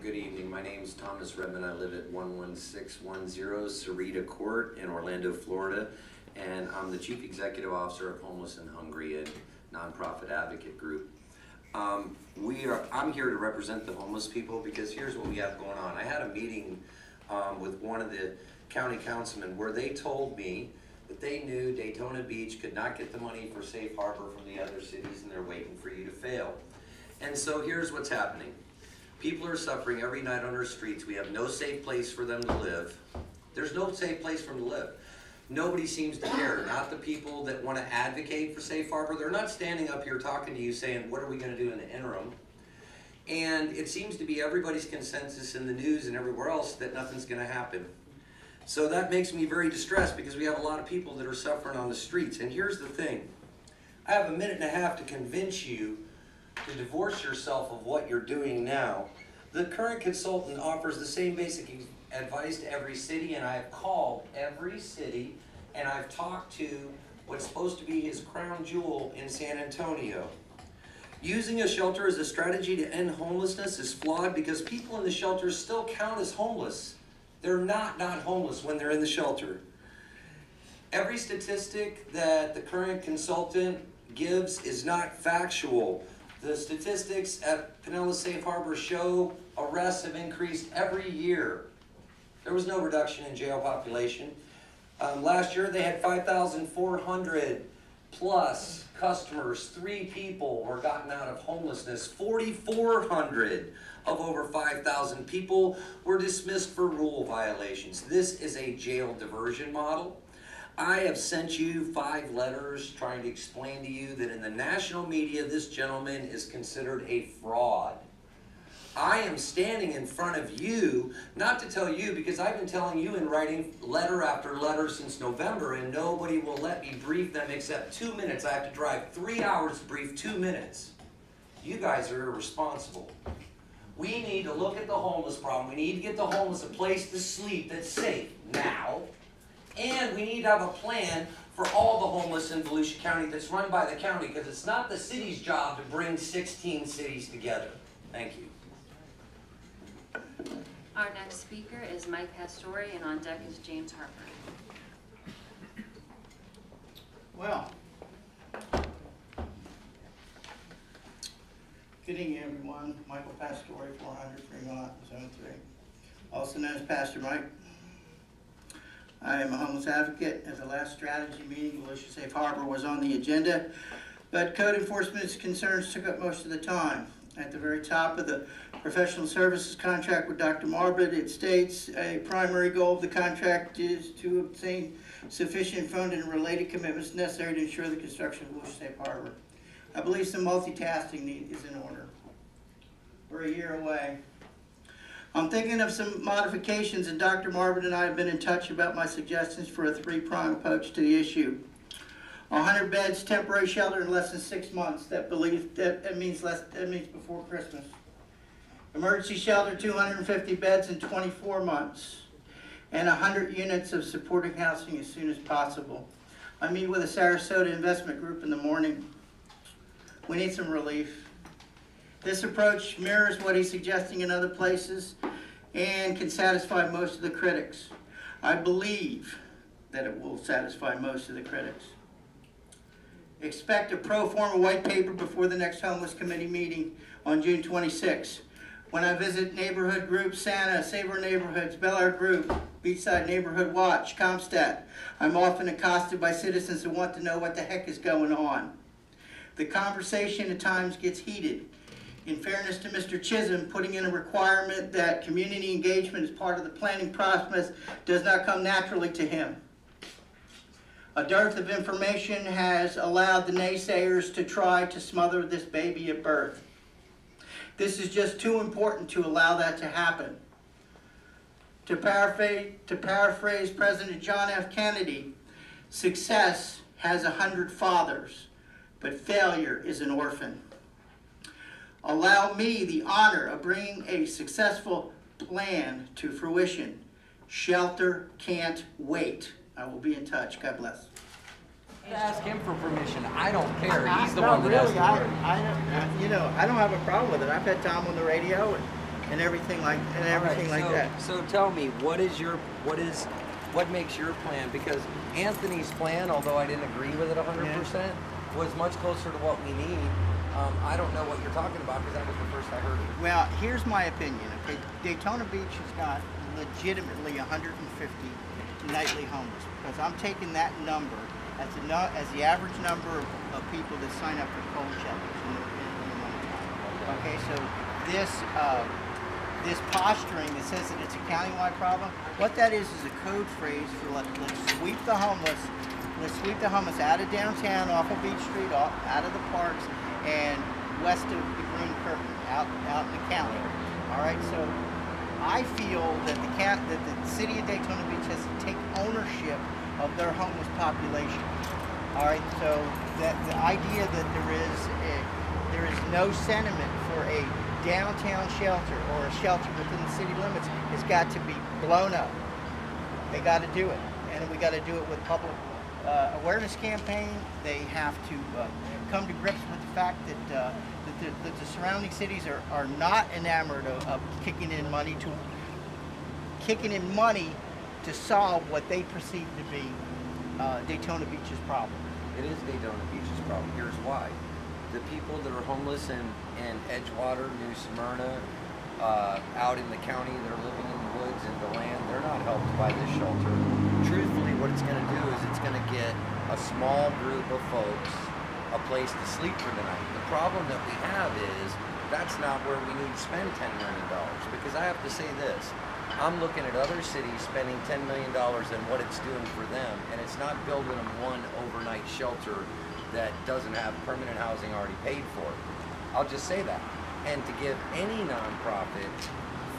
good evening. My name is Thomas Rebman. I live at 11610 Sarita Court in Orlando, Florida, and I'm the Chief Executive Officer of Homeless and Hungry, a nonprofit advocate group. I'm here to represent the homeless people because here's what we have going on. I had a meeting with one of the county councilmen where they told me that they knew Daytona Beach could not get the money for safe harbor from the other cities and they're waiting for you to fail. And so here's what's happening. People are suffering every night on our streets. We have no safe place for them to live. There's no safe place for them to live. Nobody seems to care. Not the people that want to advocate for safe harbor. They're not standing up here talking to you saying, what are we going to do in the interim? And it seems to be everybody's consensus in the news and everywhere else that nothing's going to happen. So that makes me very distressed because we have a lot of people that are suffering on the streets. And here's the thing. I have a minute and a half to convince you to divorce yourself of what you're doing now. The current consultant offers the same basic advice to every city, and I've called every city and I've talked to what's supposed to be his crown jewel in San Antonio. Using a shelter as a strategy to end homelessness is flawed because people in the shelters still count as homeless. They're not homeless when they're in the shelter. Every statistic that the current consultant gives is not factual. The statistics at Pinellas Safe Harbor show arrests have increased every year. There was no reduction in jail population. Last year they had 5,400 plus customers. 3 people were gotten out of homelessness. 4,400 of over 5,000 people were dismissed for rule violations. This is a jail diversion model. I have sent you 5 letters trying to explain to you that in the national media, this gentleman is considered a fraud. I am standing in front of you, not to tell you, because I've been telling you in writing letter after letter since November, and nobody will let me brief them except 2 minutes. I have to drive 3 hours to brief 2 minutes. You guys are irresponsible. We need to look at the homeless problem. We need to get the homeless a place to sleep that's safe now. And we need to have a plan for all the homeless in Volusia County that's run by the county, because it's not the city's job to bring 16 cities together. Thank you. Our next speaker is Mike Pastore, and on deck is James Harper. Well, good evening, everyone. Michael Pastore, 400 Fremont, Zone 3, also known as Pastor Mike. I am a homeless advocate. At the last strategy meeting, Volusia Safe Harbor was on the agenda, but code enforcement's concerns took up most of the time. At the very top of the professional services contract with Dr. Marbut, it states a primary goal of the contract is to obtain sufficient funding and related commitments necessary to ensure the construction of Volusia Safe Harbor. I believe some multitasking is in order. We're a year away. I'm thinking of some modifications, and Dr. Marbut and I have been in touch about my suggestions for a 3-pronged approach to the issue. 100 beds temporary shelter in less than 6 months. That means before Christmas. Emergency shelter 250 beds in 24 months, and 100 units of supporting housing as soon as possible. I meet with a Sarasota investment group in the morning. We need some relief. This approach mirrors what he's suggesting in other places and can satisfy most of the critics. I believe that it will satisfy most of the critics. Expect a pro forma white paper before the next Homeless Committee meeting on June 26. When I visit neighborhood groups, Santa, Save Our Neighborhoods, Bel Air Group, Beachside Neighborhood Watch, Comstat, I'm often accosted by citizens who want to know what the heck is going on. The conversation at times gets heated. In fairness to Mr. Chisholm, putting in a requirement that community engagement is part of the planning process does not come naturally to him. A dearth of information has allowed the naysayers to try to smother this baby at birth. This is just too important to allow that to happen. To paraphrase President John F. Kennedy, success has 100 fathers, but failure is an orphan. Allow me the honor of bringing a successful plan to fruition. Shelter can't wait. I will be in touch. God bless. Ask him for permission. I don't care. He's the one that has to work. I don't have a problem with it. I've had Tom on the radio, and everything like that. So tell me, what makes your plan? Because Anthony's plan, although I didn't agree with it 100%, was much closer to what we need. I don't know what you're talking about because that was the first I heard of it. Well, here's my opinion. Okay, Daytona Beach has got legitimately 150 nightly homeless, because I'm taking that number as the average number of people that sign up for cold shelters in the wintertime. Okay, so this posturing that says that it's a countywide problem, what that is a code phrase for let's sweep the homeless. Let's sweep the homeless out of downtown, off of Beach Street, out of the parks, and west of the Green Curtain, out in the county. All right, so I feel that the city of Daytona Beach has to take ownership of their homeless population. All right, so that the idea that there is no sentiment for a downtown shelter or a shelter within the city limits has got to be blown up. They got to do it, and we got to do it with public awareness campaign. They have to come to grips with the fact that the surrounding cities are not enamored of kicking in money to solve what they perceive to be Daytona Beach's problem. It is Daytona Beach's problem. Here's why. The people that are homeless in Edgewater, New Smyrna, out in the county, they're living in the woods and the land, they're not helped by this shelter. Truthfully, what it's going to do is it's going to get a small group of folks a place to sleep for the night. The problem that we have is that's not where we need to spend $10 million, because I have to say this. I'm looking at other cities spending $10 million and what it's doing for them, and it's not building them one overnight shelter that doesn't have permanent housing already paid for. I'll just say that. And to give any nonprofit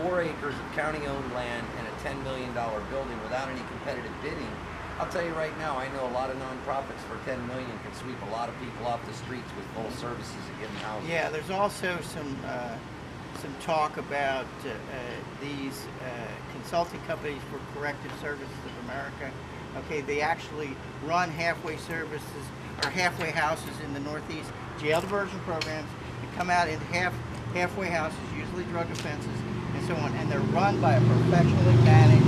4 acres of county-owned land and a $10 million building without any competitive bidding, I'll tell you right now, I know a lot of nonprofits for $10 million can sweep a lot of people off the streets with full services and give them housing. Yeah, there's also some talk about these consulting companies for Corrective Services of America. Okay, they actually run halfway services or halfway houses in the Northeast, jail diversion programs that come out in halfway houses, usually drug offenses and so on, and they're run by a professionally managed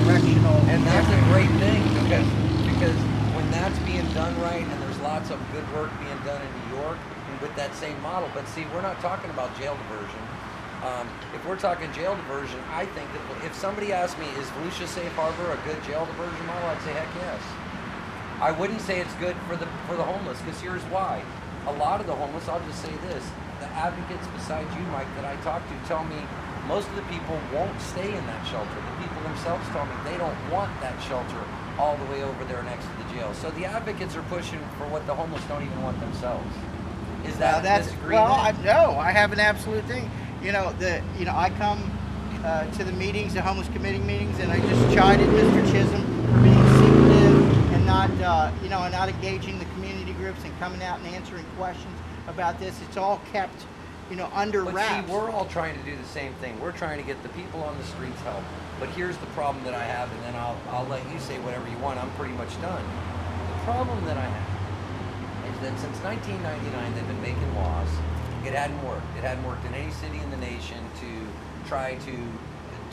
correctional. And that's a great thing, because when that's being done right, and there's lots of good work being done in New York with that same model. But see, we're not talking about jail diversion. If we're talking jail diversion, I think that if somebody asked me, is Volusia Safe Harbor a good jail diversion model, I'd say heck yes. I wouldn't say it's good for the homeless, because here's why. A lot of the homeless, I'll just say this, the advocates besides you, Mike, that I talk to tell me most of the people won't stay in that shelter. The people themselves tell me they don't want that shelter all the way over there next to the jail. So the advocates are pushing for what the homeless don't even want themselves. Is that disagreement? No, I have an absolute thing. I come to the meetings, the homeless committee meetings, and I just chided Mr. Chisholm for being secretive and not, and not engaging the community groups and coming out and answering questions about this. It's all kept, under wraps. But see, we're all trying to do the same thing. We're trying to get the people on the streets help. But here's the problem that I have, and then I'll let you say whatever you want. I'm pretty much done. The problem that I have is that since 1999, they've been making laws. It hadn't worked. It hadn't worked in any city in the nation to try to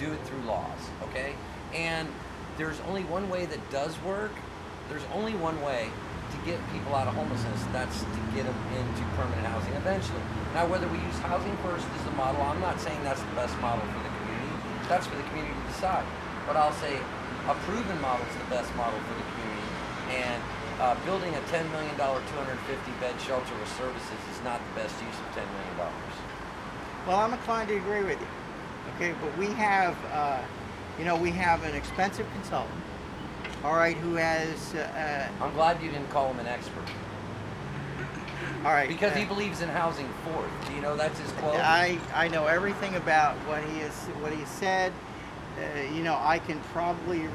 do it through laws, okay? And there's only one way that does work. There's only one way to get people out of homelessness. That's to get them into permanent housing eventually. Now, whether we use housing first as the model, I'm not saying that's the best model for the community. That's for the community to decide. But I'll say a proven model is the best model for the community. And building a $10 million, 250-bed shelter with services is not the best use of $10 million. Well, I'm inclined to agree with you. Okay, but we have, we have an expensive consultant, all right, who has... I'm glad you didn't call him an expert. All right. Because he believes in housing fourth. Do you know that's his quote? I know everything about what he said. I can probably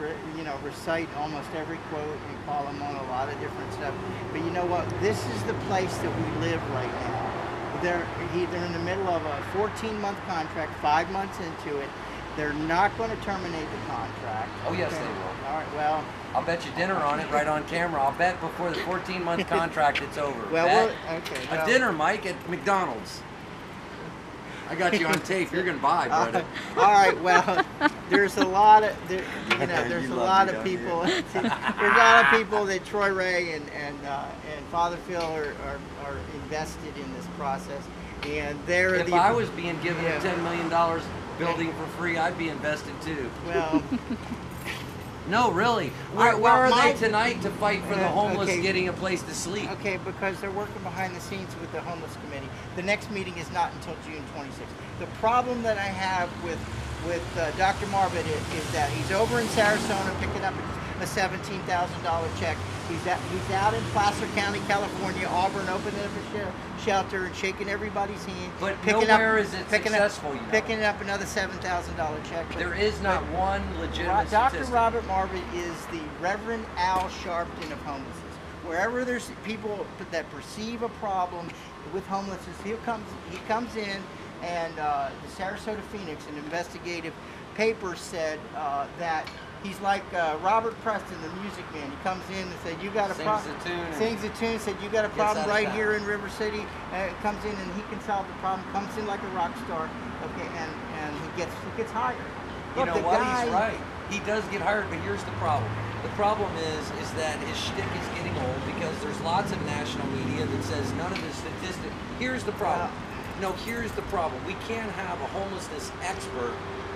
recite almost every quote and call him on a lot of different stuff. But you know what? This is the place that we live right now. They're in the middle of a 14-month contract, 5 months into it. They're not going to terminate the contract. Oh, yes, they will. All right, well... I'll bet you dinner on it right on camera. I'll bet before the 14-month contract it's over. Well, a dinner, Mike, at McDonald's. I got you on tape. You're gonna buy, brother. All right. Well, there's a lot of there's a lot of people. There's a lot of people that Troy Ray and Father Phil are invested in this process, and they're If I was being given a $10 million building for free, I'd be invested too. well. No, really. Where are they tonight to fight for the homeless getting a place to sleep? Okay, because they're working behind the scenes with the homeless committee. The next meeting is not until June 26th. The problem that I have with Dr. Marvin is that he's over in Sarasota picking up a $17,000 check. He's out in Placer County, California, Auburn, opening up a shelter and shaking everybody's hand. But nowhere is it successful, you know. Picking up another $7,000 check. There is not one legitimate Dr. statistic. Robert Marvin is the Reverend Al Sharpton of homelessness. Wherever there's people that perceive a problem with homelessness, he comes in, and the Sarasota Phoenix, an investigative paper, said that he's like Robert Preston, the music man. He comes in and said, "You got a problem." Sings a tune. Said, "You got a problem right here in River City." Comes in and he can solve the problem. Comes in like a rock star. Okay, and he gets hired. You know what? He's right. He does get hired, but here's the problem. The problem is that his shtick is getting old because there's lots of national media that says none of the statistics. Here's the problem. No, here's the problem. We can't have a homelessness expert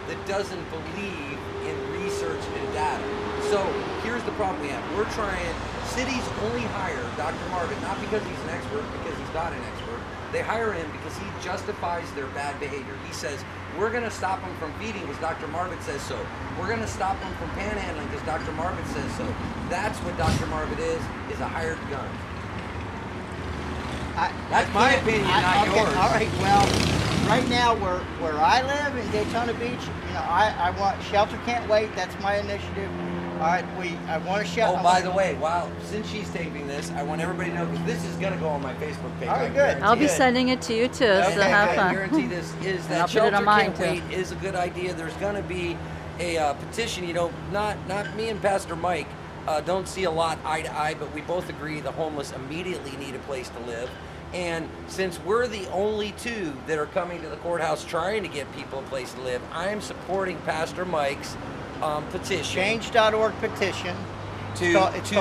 that doesn't believe in research and data. So here's the problem we have. We're trying, cities only hire Dr. Marvin, not because he's an expert, because he's not an expert. They hire him because he justifies their bad behavior. He says, we're gonna stop them from feeding because Dr. Marvin says so. We're gonna stop them from panhandling because Dr. Marvin says so. That's what Dr. Marvin is a hired gun. That's my opinion, not yours. All right, well, right now where I live in Daytona Beach, you know, I want Shelter Can't Wait. That's my initiative. All right, I want to shelter. Oh, by the way, since she's taping this, I want everybody to know because this is gonna go on my Facebook page. All right, good. I'll be sending it to you too, so have I fun. guarantee this is I'll that put it Shelter on mine, Can't Wait is a good idea. There's gonna be a petition. You know, not me and Pastor Mike don't see a lot eye to eye, but we both agree the homeless immediately need a place to live. And since we're the only two that are coming to the courthouse trying to get people a place to live, I am supporting Pastor Mike's petition. Change.org petition. It's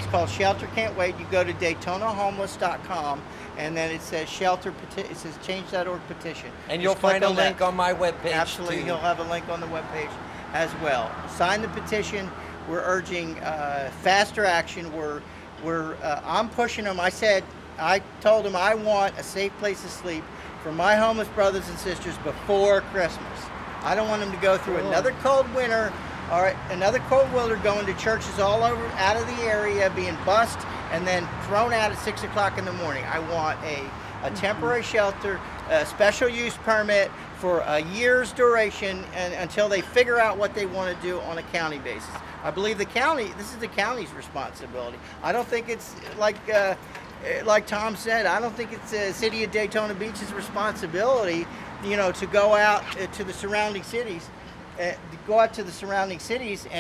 called Shelter Can't Wait. You go to DaytonaHomeless.com, and then it says it says Change.org petition. And you'll find a link on my webpage. Absolutely, he'll have a link on the webpage as well. Sign the petition. We're urging faster action. I'm pushing them. I told him I want a safe place to sleep for my homeless brothers and sisters before Christmas. I don't want them to go through another cold winter, all right, another cold winter going to churches all over, out of the area, being bussed, and then thrown out at 6 o'clock in the morning. I want a temporary shelter, a special use permit for a year's duration and until they figure out what they want to do on a county basis. I believe this is the county's responsibility. I don't think it's like Tom said, I don't think it's the city of Daytona Beach's responsibility, you know, to go out to the surrounding cities, and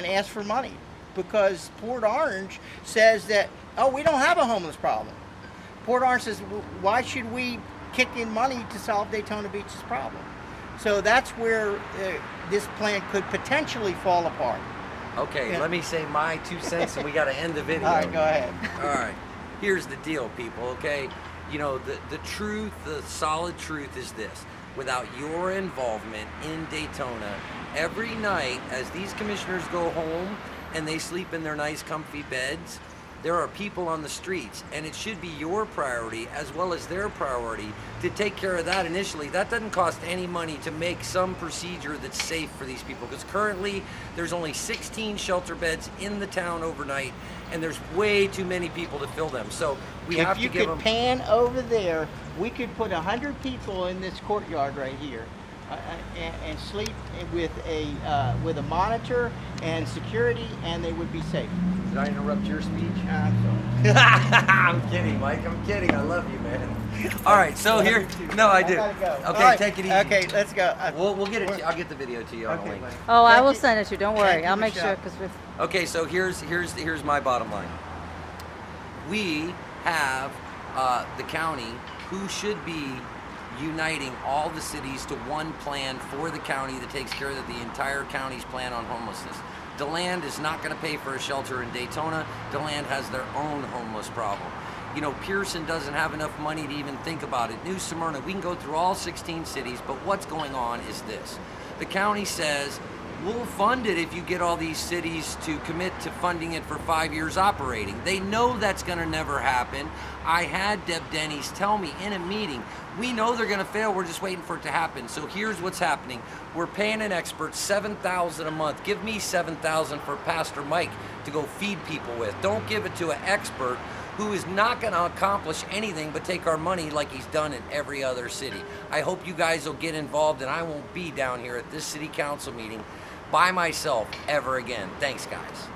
ask for money, because Port Orange says that, oh, we don't have a homeless problem. Port Orange says, why should we kick in money to solve Daytona Beach's problem? So that's where this plan could potentially fall apart. Okay, Yeah. let me say my 2 cents and we got to end the video. All right, go ahead. All right, here's the deal, people, okay? You know, the truth, the solid truth is this. Without your involvement in Daytona, every night as these commissioners go home and they sleep in their nice comfy beds, there are people on the streets, and it should be your priority as well as their priority to take care of that initially. That doesn't cost any money to make some procedure that's safe for these people, because currently there's only 16 shelter beds in the town overnight, and there's way too many people to fill them. So we have to give them... If you could pan over there, we could put 100 people in this courtyard right here and sleep with a monitor and security, and they would be safe. Did I interrupt your speech? I'm sorry. I'm kidding, Mike. I'm kidding. I love you, man. All right, so here... No, I do. I gotta go. Okay, right. take it easy. Okay, let's go. We'll get it. I'll get the video to you on a link. buddy. Oh, I will Jackie- send it to you. Don't worry. Jackie I'll make sure, Michelle. because we've... Okay, so here's my bottom line. We have the county, who should be uniting all the cities to one plan for the county that takes care of the entire county's plan on homelessness. DeLand is not going to pay for a shelter in Daytona. DeLand has their own homeless problem. You know, Pearson doesn't have enough money to even think about it. New Smyrna, we can go through all 16 cities, but what's going on is this. The county says, we'll fund it if you get all these cities to commit to funding it for 5 years operating. They know that's going to never happen. I had Deb Denny's tell me in a meeting, we know they're going to fail, we're just waiting for it to happen. So here's what's happening. We're paying an expert $7,000 a month. Give me $7,000 for Pastor Mike to go feed people with. Don't give it to an expert who is not going to accomplish anything but take our money like he's done in every other city. I hope you guys will get involved, and I won't be down here at this city council meeting by myself ever again. Thanks, guys.